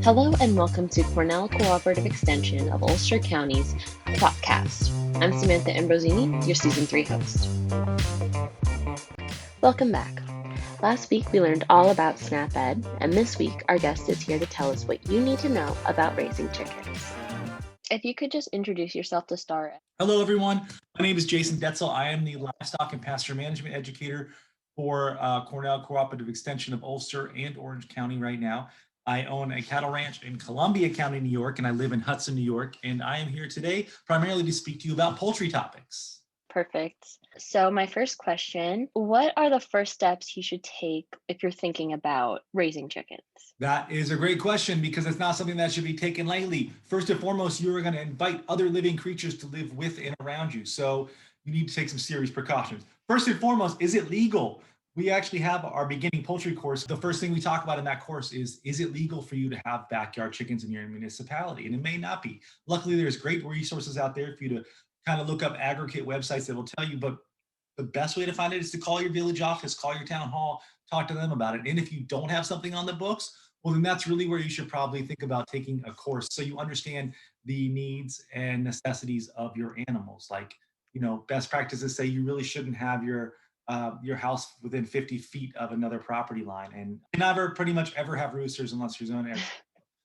Hello and welcome to Cornell Cooperative Extension of Ulster County's Coop-Cast. I'm Samantha Ambrosini, your Season 3 host. Welcome back. Last week we learned all about SNAP-Ed, and this week our guest is here to tell us what you need to know about raising chickens. If you could just introduce yourself to start. Hello, everyone. My name is Jason Detzel. I am the Livestock and Pasture Management Educator for Cornell Cooperative Extension of Ulster and Orange County right now. I own a cattle ranch in Columbia County, New York, and I live in Hudson, New York. And I am here today primarily to speak to you about poultry topics. Perfect. So my first question, what are the first steps you should take if you're thinking about raising chickens? That is a great question because it's not something that should be taken lightly. First and foremost, you are going to invite other living creatures to live with and around you. So you need to take some serious precautions. First and foremost, is it legal? We actually have our beginning poultry course. The first thing we talk about in that course is it legal for you to have backyard chickens in your municipality? And it may not be. Luckily, there's great resources out there for you to kind of look up aggregate websites that will tell you, but the best way to find it is to call your village office, call your town hall, talk to them about it. And if you don't have something on the books, well, then that's really where you should probably think about taking a course so you understand the needs and necessities of your animals. Like, best practices say you really shouldn't have your house within 50 feet of another property line, and you never pretty much ever have roosters unless you're zone eggs.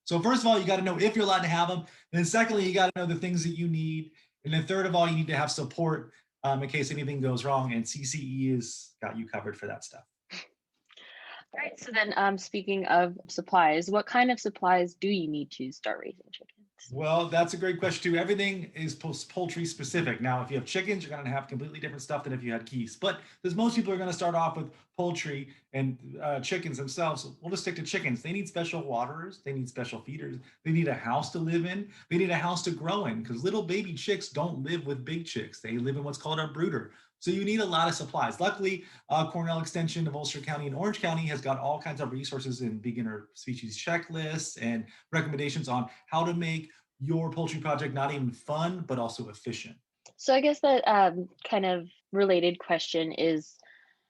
So first of all, you got to know if you're allowed to have them. And then secondly, you got to know the things that you need. And then third of all, you need to have support in case anything goes wrong. And CCE has got you covered for that stuff. All right. So then speaking of supplies, what kind of supplies do you need to start raising chickens? Well, that's a great question too. Everything is poultry specific. Now, if you have chickens, you're going to have completely different stuff than if you had geese. But because most people are going to start off with poultry and chickens themselves, we'll just stick to chickens. They need special waterers. They need special feeders. They need a house to live in. They need a house to grow in because little baby chicks don't live with big chicks. They live in what's called a brooder. So you need a lot of supplies. Luckily, Cornell Extension of Ulster County and Orange County has got all kinds of resources and beginner species checklists and recommendations on how to make your poultry project not even fun, but also efficient. So I guess that kind of related question is,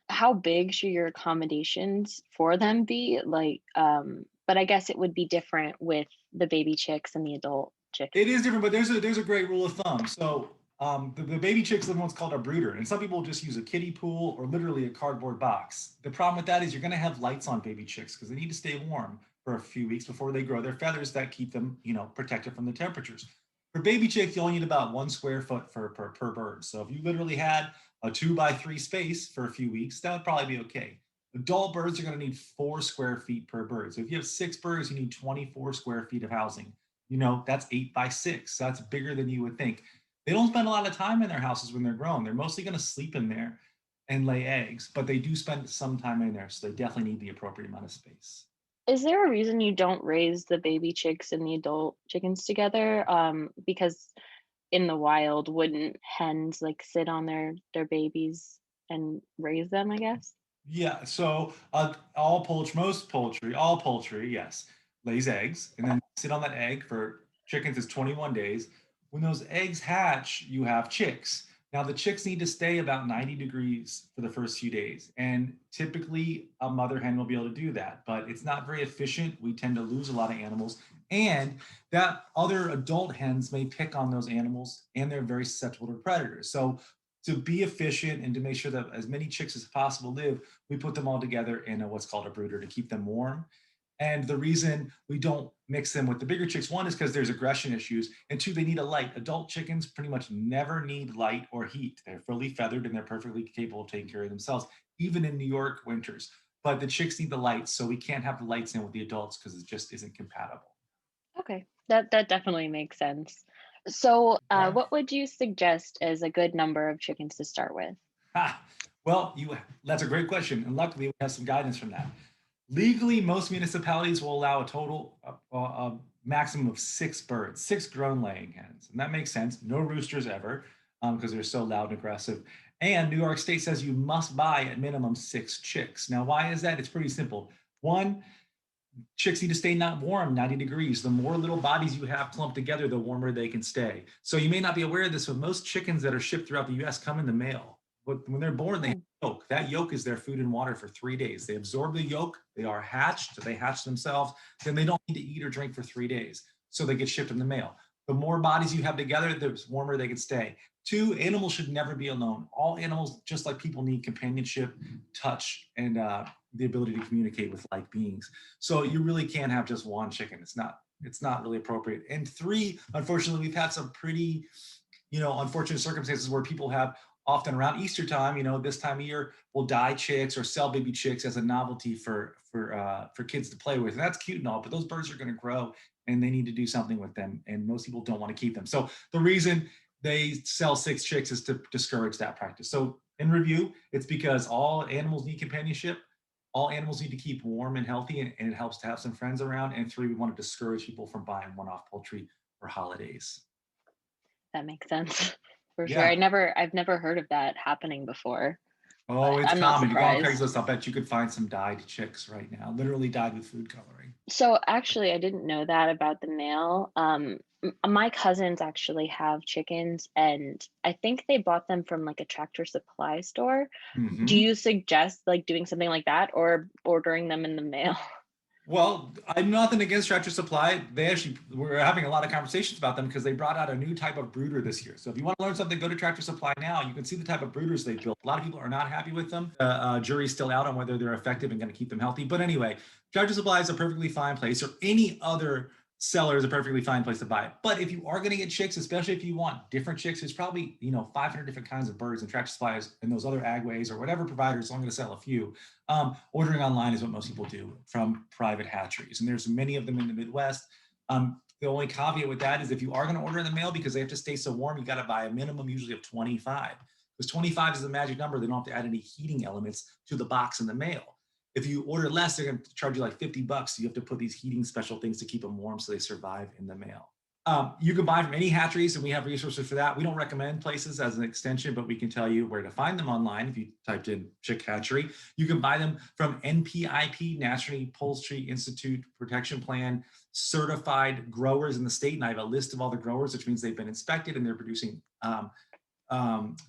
how big should your accommodations for them be? But I guess it would be different with the baby chicks and the adult chickens. It is different, but there's a great rule of thumb. So the baby chicks live in what's called a brooder, and some people just use a kiddie pool or literally a cardboard box. The problem with that is you're going to have lights on baby chicks because they need to stay warm for a few weeks before they grow their feathers that keep them, protected from the temperatures. For baby chicks, you only need about 1 square foot per bird. So if you literally had a 2x3 space for a few weeks, that would probably be okay. Adult birds are going to need 4 square feet per bird. So if you have 6 birds, you need 24 square feet of housing. That's 8x6. So that's bigger than you would think. They don't spend a lot of time in their houses when they're grown. They're mostly going to sleep in there and lay eggs, but they do spend some time in there. So they definitely need the appropriate amount of space. Is there a reason you don't raise the baby chicks and the adult chickens together? Because in the wild, wouldn't hens sit on their babies and raise them, I guess? Yeah, so all poultry, yes, lays eggs and then sit on that egg for chickens is 21 days. When those eggs hatch, you have chicks. Now the chicks need to stay about 90 degrees for the first few days. And typically a mother hen will be able to do that, but it's not very efficient. We tend to lose a lot of animals. And that other adult hens may pick on those animals and they're very susceptible to predators. So to be efficient and to make sure that as many chicks as possible live, we put them all together in what's called a brooder to keep them warm. And the reason we don't mix them with the bigger chicks, one is because there's aggression issues, and two, they need a light. Adult chickens pretty much never need light or heat. They're fully feathered and they're perfectly capable of taking care of themselves, even in New York winters. But the chicks need the lights, so we can't have the lights in with the adults because it just isn't compatible. Okay, that definitely makes sense. So, what would you suggest as a good number of chickens to start with? Well, that's a great question, and luckily we have some guidance from that. Legally, most municipalities will allow a total a maximum of 6 birds, 6 grown laying hens, and that makes sense. No roosters ever, because they're so loud and aggressive. And New York State says you must buy at minimum 6 chicks. Now, why is that? It's pretty simple. One, chicks need to stay not warm 90 degrees. The more little bodies you have clumped together, the warmer they can stay. So you may not be aware of this, but most chickens that are shipped throughout the US come in the mail. but when they're born, they have Oh, yolk. That yolk is their food and water for 3 days. They absorb the yolk, they are hatched, they hatch themselves, then they don't need to eat or drink for 3 days. So they get shipped in the mail. The more bodies you have together, the warmer they can stay. Two, animals should never be alone. All animals, just like people, need companionship, touch, and the ability to communicate with like beings. So you really can't have just one chicken. It's not really appropriate. And three, unfortunately, we've had some pretty, unfortunate circumstances where people have often around Easter time, this time of year, will dye chicks or sell baby chicks as a novelty for kids to play with. And that's cute and all, but those birds are going to grow and they need to do something with them. And most people don't want to keep them. So the reason they sell 6 chicks is to discourage that practice. So in review, it's because all animals need companionship. All animals need to keep warm and healthy, and it helps to have some friends around. And three, we want to discourage people from buying one-off poultry for holidays. that makes sense for sure. Yeah. I've never heard of that happening before, but Oh, it's I'm not common. You go on surprised. Craigslist, I'll bet you could find some dyed chicks right now, literally dyed with food coloring. So actually, I didn't know that about the mail. My cousins actually have chickens, and I think they bought them from like a Tractor Supply store. Do Hmm. you suggest like doing something like that or ordering them in the mail? Well, I'm nothing against Tractor Supply. They actually we're having a lot of conversations about them because they brought out a new type of brooder this year. So if you want to learn something, go to Tractor Supply now. You can see the type of brooders they built. A lot of people are not happy with them. The jury's still out on whether they're effective and going to keep them healthy. But anyway, Tractor Supply is a perfectly fine place, or any other seller is a perfectly fine place to buy it. But if you are going to get chicks, especially if you want different chicks, there's probably 500 different kinds of birds, and Tractor Supply and those other agways or whatever providers. So I'm going to sell a few. Ordering online is what most people do from private hatcheries, and there's many of them in the Midwest. The only caveat with that is if you are going to order in the mail, because they have to stay so warm, you got to buy a minimum usually of 25, because 25 is the magic number. They don't have to add any heating elements to the box in the mail. If you order less, they're going to charge you like 50 bucks. So you have to put these heating special things to keep them warm so they survive in the mail. You can buy from any hatcheries, and we have resources for that. We don't recommend places as an extension, but we can tell you where to find them online. If you typed in chick hatchery, you can buy them from NPIP, National Poultry Institute Protection Plan, certified growers in the state. And I have a list of all the growers, which means they've been inspected and they're producing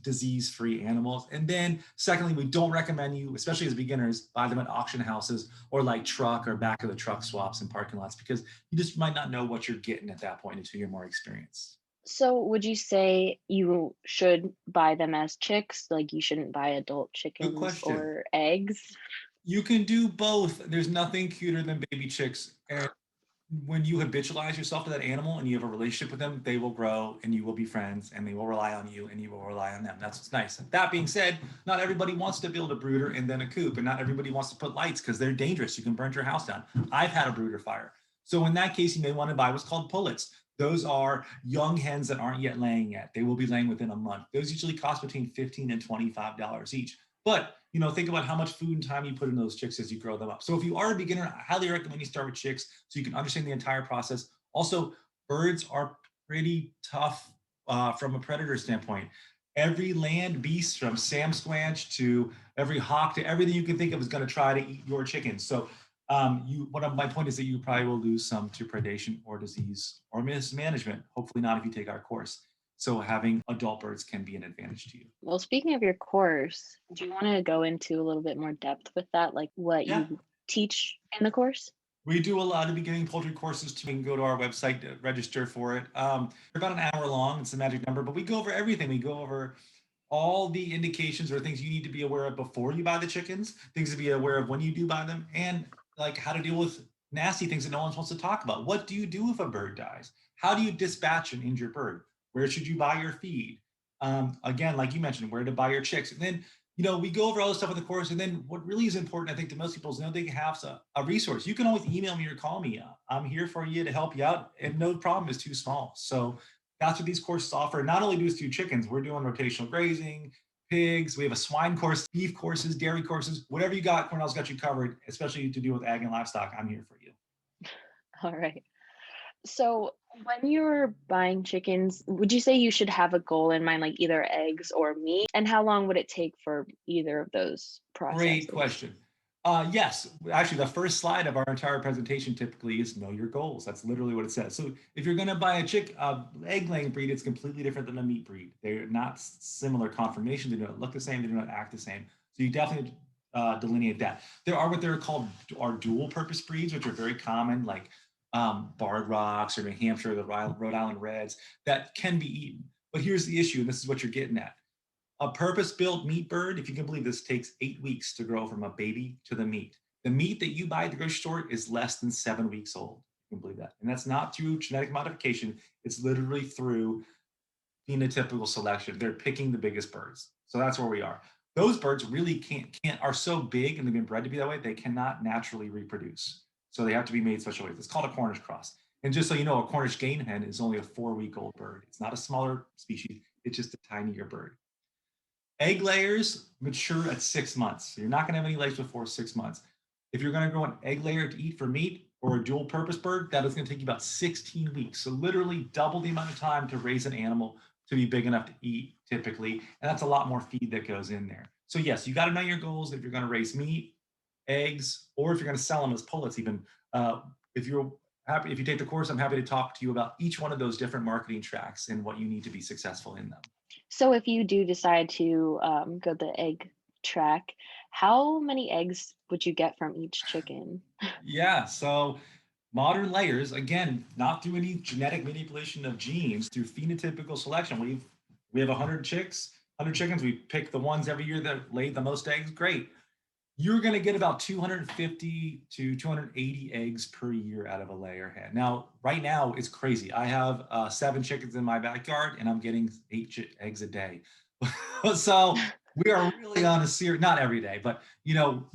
disease-free animals. And then secondly, we don't recommend you, especially as beginners, buy them at auction houses or like truck or back of the truck swaps and parking lots, because you just might not know what you're getting at that point until you're more experienced. So would you say you should buy them as chicks? Like you shouldn't buy adult Good chickens question. or eggs? You can do both. There's nothing cuter than baby chicks. And when you habitualize yourself to that animal and you have a relationship with them, they will grow and you will be friends and they will rely on you and you will rely on them. That's what's nice. That being said, not everybody wants to build a brooder and then a coop, and not everybody wants to put lights because they're dangerous. You can burn your house down. I've had a brooder fire. So in that case, you may want to buy what's called pullets. Those are young hens that aren't yet laying yet. They will be laying within a month. Those usually cost between $15 and $25 each. But think about how much food and time you put in those chicks as you grow them up. So if you are a beginner, I highly recommend you start with chicks so you can understand the entire process. Also, birds are pretty tough from a predator standpoint. Every land beast, from Sam Squanch to every hawk to everything you can think of, is going to try to eat your chickens. So one of my point is that you probably will lose some to predation or disease or mismanagement. Hopefully not if you take our course. So having adult birds can be an advantage to you. Well, speaking of your course, do you want to go into a little bit more depth with that, like what Yeah, you teach in the course? we do a lot of beginning poultry courses too. You can go to our website to register for it. They're about an hour long. It's the magic number, but we go over everything. We go over all the indications or things you need to be aware of before you buy the chickens, things to be aware of when you do buy them, and like how to deal with nasty things that no one wants to talk about. What do you do if a bird dies? How do you dispatch an injured bird? Where should you buy your feed? Again, like you mentioned, where to buy your chicks. And then, we go over all this stuff in the course. And then what really is important, I think, to most people is know they have a resource. You can always email me or call me. I'm here for you to help you out, and no problem is too small. So that's what these courses offer. Not only do we do chickens, we're doing rotational grazing, pigs. We have a swine course, beef courses, dairy courses, whatever you got. Cornell's got you covered, especially to do with ag and livestock. I'm here for you. All right. So when you're buying chickens, would you say you should have a goal in mind, like either eggs or meat? And how long would it take for either of those Great processes? question. Yes, actually, the first slide of our entire presentation typically is know your goals. That's literally what it says. So if you're going to buy egg laying breed, it's completely different than a meat breed. They're not similar conformation. They do not look the same. They do not act the same. So you definitely delineate that. There are what they're called are dual purpose breeds, which are very common, like Barred Rocks or New Hampshire, the Rhode Island Reds, that can be eaten. But here's the issue, and this is what you're getting at. A purpose-built meat bird, if you can believe this, takes 8 weeks to grow from a baby to the meat. The meat that you buy at the grocery store is less than 7 weeks old. You can believe that. And that's not through genetic modification. It's literally through phenotypical selection. They're picking the biggest birds. So that's where we are. Those birds really can't are so big and they've been bred to be that way, they cannot naturally reproduce. So they have to be made special ways. It's called a Cornish cross. And just so you know, a Cornish game hen is only a 4-week-old bird. It's not a smaller species. It's just a tinier bird. Egg layers mature at 6 months. So you're not going to have any legs before 6 months. If you're going to grow an egg layer to eat for meat or a dual purpose bird, that is going to take you about 16 weeks. So literally double the amount of time to raise an animal to be big enough to eat typically. And that's a lot more feed that goes in there. So yes, you got to know your goals if you're going to raise meat, eggs, or if you're going to sell them as pullets even. If you're happy, if you take the course, I'm happy to talk to you about each one of those different marketing tracks and what you need to be successful in them. So if you do decide to go the egg track, how many eggs would you get from each chicken? Yeah, so modern layers, again, not through any genetic manipulation of genes, through phenotypical selection. We have 100 chicks, 100 chickens. We pick the ones every year that lay the most eggs. Great. You're going to get about 250 to 280 eggs per year out of a layer hen. Now, right now, it's crazy. I have 7 chickens in my backyard, and I'm getting 8 eggs a day. So we are really on a serious, not every day, but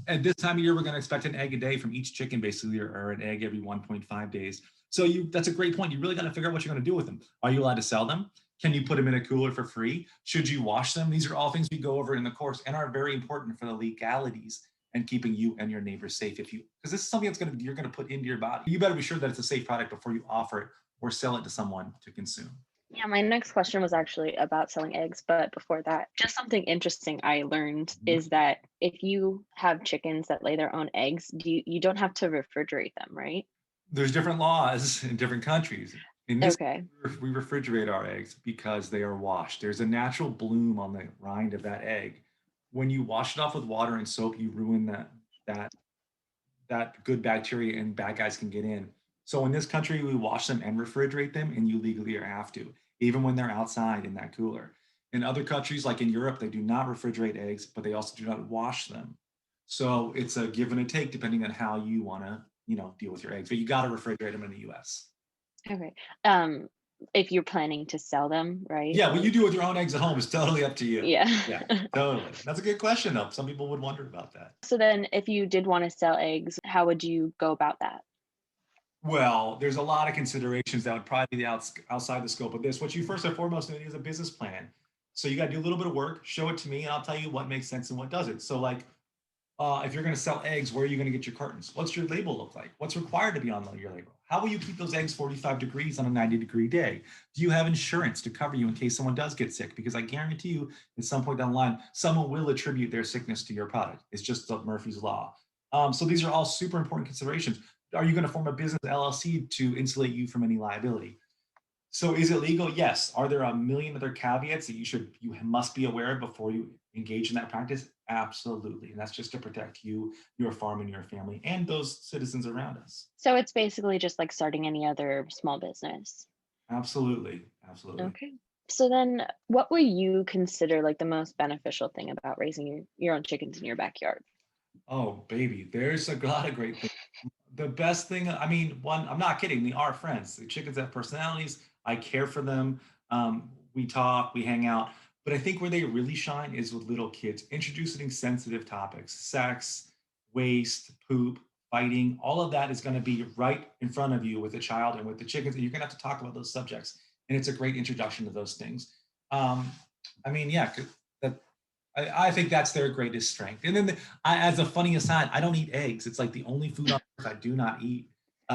at this time of year, we're going to expect an egg a day from each chicken, basically, or an egg every 1.5 days. So that's a great point. You really got to figure out what you're going to do with them. Are you allowed to sell them? Can you put them in a cooler for free? Should you wash them? These are all things we go over in the course and are very important for the legalities and keeping you and your neighbors safe. Because this is something you're going to put into your body. You better be sure that it's a safe product before you offer it or sell it to someone to consume. Yeah, my next question was actually about selling eggs, but before that, just something interesting I learned is that if you have chickens that lay their own eggs, you don't have to refrigerate them, right? There's different laws in different countries. In this, Okay. we refrigerate our eggs because they are washed. There's a natural bloom on the rind of that egg. When you wash it off with water and soap, you ruin that good bacteria and bad guys can get in. So in this country, we wash them and refrigerate them, and you legally have to, even when they're outside in that cooler. In other countries, like in Europe, they do not refrigerate eggs, but they also do not wash them. So it's a give and a take depending on how you want to, deal with your eggs. But you got to refrigerate them in the U.S. Okay. If you're planning to sell them, right? Yeah, what you do with your own eggs at home is totally up to you. Yeah. Yeah, totally. That's a good question, though. Some people would wonder about that. So then if you did want to sell eggs, how would you go about that? Well, there's a lot of considerations that would probably be outside the scope of this. What you first and foremost need is a business plan. So you got to do a little bit of work, show it to me, and I'll tell you what makes sense and what doesn't. So, like, if you're going to sell eggs, where are you going to get your cartons? What's your label look like? What's required to be on your label? How will you keep those eggs 45 degrees on a 90-degree day? Do you have insurance to cover you in case someone does get sick? Because I guarantee you, at some point down the line, someone will attribute their sickness to your product. It's just Murphy's Law. So these are all super important considerations. Are you going to form a business LLC to insulate you from any liability? So is it legal? Yes. Are there a million other caveats that you must be aware of before you engage in that practice? Absolutely. And that's just to protect you, your farm, and your family, and those citizens around us. So it's basically just like starting any other small business. Absolutely. Absolutely. Okay. So then what would you consider like the most beneficial thing about raising your own chickens in your backyard? Oh, baby, there's a lot of great things. The best thing, I mean, one, I'm not kidding. They are friends. The chickens have personalities. I care for them. We talk, we hang out. But I think where they really shine is with little kids, introducing sensitive topics, sex, waste, poop, fighting. All of that is going to be right in front of you with the child and with the chickens. And you're going to have to talk about those subjects. And it's a great introduction to those things. I mean, yeah, that I think that's their greatest strength. And then, as a funny aside, I don't eat eggs. It's like the only food on earth I do not eat.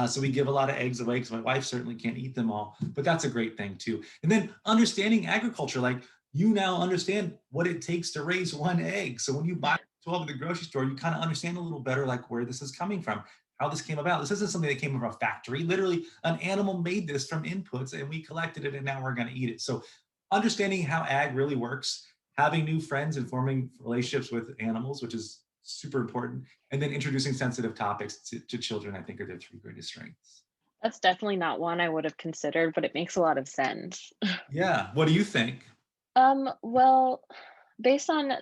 So we give a lot of eggs away because my wife certainly can't eat them all. But that's a great thing too. And then understanding agriculture, like you now understand what it takes to raise one egg. So when you buy 12 at the grocery store, you kind of understand a little better like where this is coming from, how this came about. This isn't something that came from a factory. Literally, an animal made this from inputs and we collected it and now we're going to eat it. So understanding how ag really works, having new friends and forming relationships with animals, which is super important, and then introducing sensitive topics to children, I think are their three greatest strengths. That's definitely not one I would have considered, but it makes a lot of sense. Yeah. What do you think? Well, based on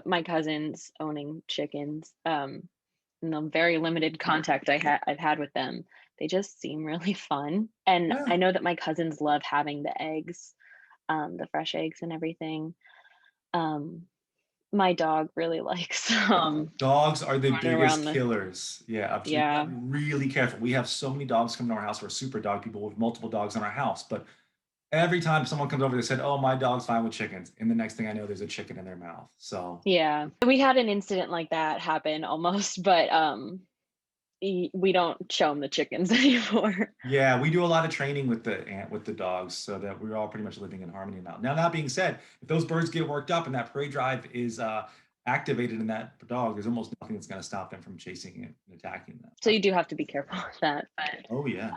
my cousins owning chickens, and the very limited contact I've had with them, they just seem really fun. And Yeah. I know that my cousins love having the eggs, the fresh eggs and everything. Um, my dog really likes Dogs are the running around biggest the killers. Yeah, absolutely. You yeah. gotta be really careful. We have so many dogs coming to our house. We're super dog people with multiple dogs in our house. But every time someone comes over, they said, "Oh, my dog's fine with chickens," and the next thing I know, there's a chicken in their mouth. So Yeah. We had an incident like that happen almost, but we don't show them the chickens anymore. yeah, we do a lot of training with the dogs so that we're all pretty much living in harmony now. Now, that being said, if those birds get worked up and that prey drive is activated in that dog, there's almost nothing that's going to stop them from chasing it and attacking them. So you do have to be careful with that, but Oh yeah.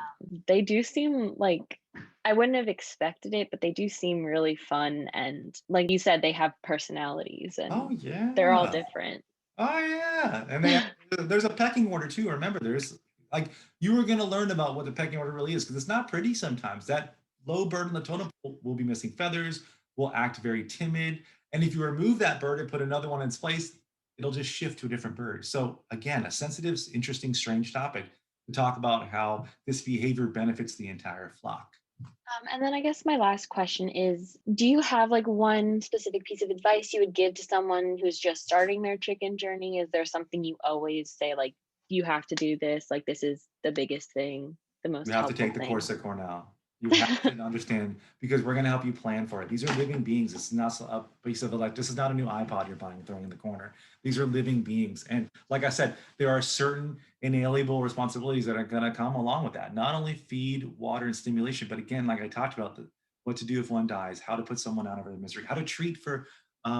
they do seem like I wouldn't have expected it, but they do seem really fun, and like you said, they have personalities Oh and they're all yeah. different. Oh yeah, and there's a pecking order too. Remember, there's like you were going to learn about what the pecking order really is because it's not pretty sometimes. That low bird on the totem pole will be missing feathers, will act very timid, and if you remove that bird and put another one in its place, it'll just shift to a different bird. So again, a sensitive, interesting, strange topic to talk about how this behavior benefits the entire flock. And then I guess my last question is, do you have like one specific piece of advice you would give to someone who's just starting their chicken journey? Is there something you always say, like, you have to do this, like this is the biggest thing, the You most have to helpful take the thing? course at Cornell. You have to understand because we're going to help you plan for it. These are living beings. This is not a piece of this is not a new iPod you're buying and throwing in the corner. These are living beings. And like I said, there are certain inalienable responsibilities that are going to come along with that. Not only feed, water, and stimulation, but again, like I talked about, what to do if one dies, how to put someone out of their misery, how to treat for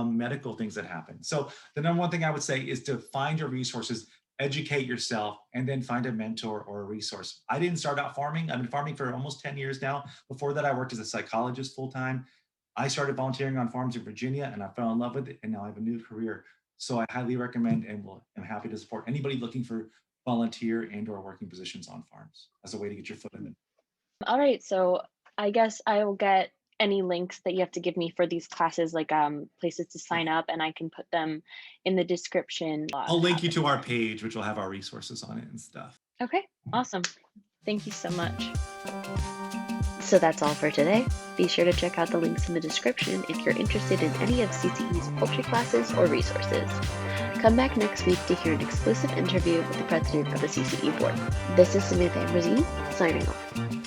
medical things that happen. So the number one thing I would say is to find your resources, educate yourself, and then find a mentor or a resource. I didn't start out farming. I've been farming for almost 10 years now. Before that, I worked as a psychologist full time. I started volunteering on farms in Virginia and I fell in love with it. And now I have a new career. So I highly recommend and am happy to support anybody looking for volunteer and or working positions on farms as a way to get your foot in it. All right, so I guess I will get any links that you have to give me for these classes, like places to Yeah. sign up, and I can put them in the description. I'll link you Happen to our again. page, which will have our resources on it and stuff. Okay, awesome. Thank you so much. So that's all for today. Be sure to check out the links in the description if you're interested in any of CCE's poultry classes or resources. Come back next week to hear an exclusive interview with the president of the CCE board. This is Samantha Ambrosini, signing off.